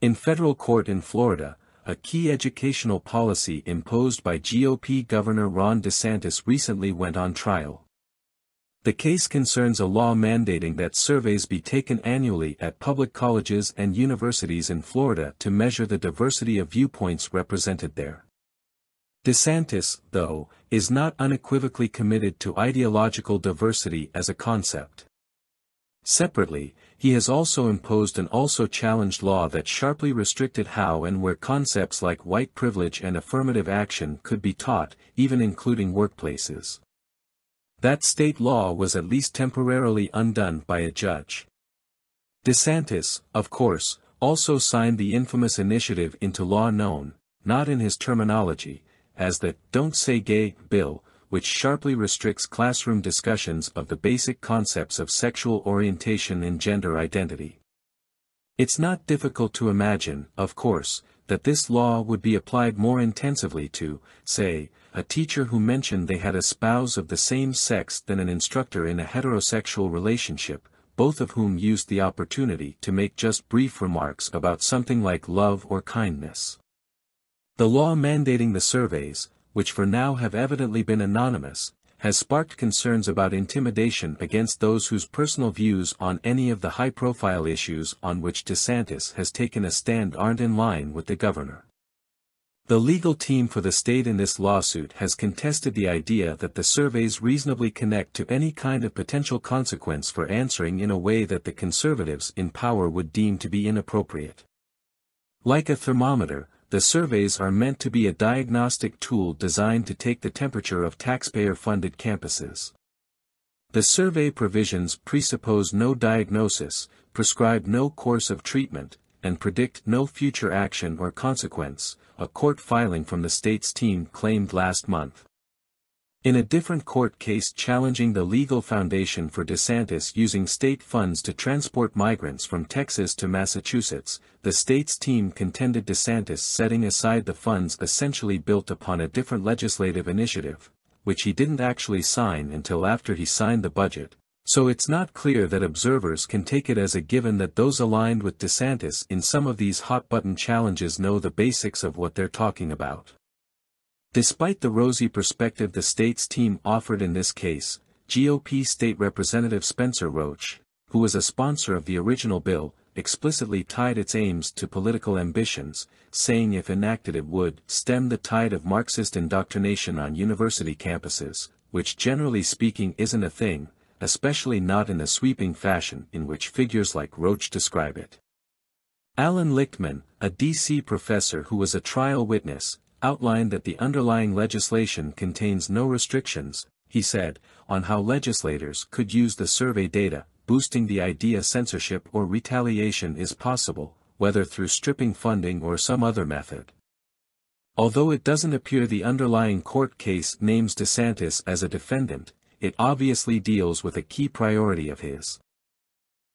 In federal court in Florida, a key educational policy imposed by GOP Governor Ron DeSantis recently went on trial. The case concerns a law mandating that surveys be taken annually at public colleges and universities in Florida to measure the diversity of viewpoints represented there. DeSantis, though, is not unequivocally committed to ideological diversity as a concept. Separately, he has also imposed an also challenged law that sharply restricted how and where concepts like white privilege and affirmative action could be taught, even including workplaces. That state law was at least temporarily undone by a judge. DeSantis, of course, also signed the infamous initiative into law known, not in his terminology, as the "Don't Say Gay" bill, which sharply restricts classroom discussions of the basic concepts of sexual orientation and gender identity. It's not difficult to imagine, of course, that this law would be applied more intensively to, say, a teacher who mentioned they had a spouse of the same sex than an instructor in a heterosexual relationship, both of whom used the opportunity to make just brief remarks about something like love or kindness. The law mandating the surveys, which for now have evidently been anonymous, has sparked concerns about intimidation against those whose personal views on any of the high-profile issues on which DeSantis has taken a stand aren't in line with the governor. The legal team for the state in this lawsuit has contested the idea that the surveys reasonably connect to any kind of potential consequence for answering in a way that the conservatives in power would deem to be inappropriate. Like a thermometer, the surveys are meant to be a diagnostic tool designed to take the temperature of taxpayer-funded campuses. The survey provisions presuppose no diagnosis, prescribe no course of treatment, and predict no future action or consequence, a court filing from the state's team claimed last month. In a different court case challenging the legal foundation for DeSantis using state funds to transport migrants from Texas to Massachusetts, the state's team contended DeSantis setting aside the funds essentially built upon a different legislative initiative, which he didn't actually sign until after he signed the budget. So it's not clear that observers can take it as a given that those aligned with DeSantis in some of these hot-button challenges know the basics of what they're talking about. Despite the rosy perspective the state's team offered in this case, GOP State Representative Spencer Roach, who was a sponsor of the original bill, explicitly tied its aims to political ambitions, saying if enacted it would stem the tide of Marxist indoctrination on university campuses, which generally speaking isn't a thing, especially not in the sweeping fashion in which figures like Roach describe it. Alan Lichtman, a D.C. professor who was a trial witness, outlined that the underlying legislation contains no restrictions, he said, on how legislators could use the survey data, boosting the idea censorship or retaliation is possible, whether through stripping funding or some other method. Although it doesn't appear the underlying court case names DeSantis as a defendant, it obviously deals with a key priority of his.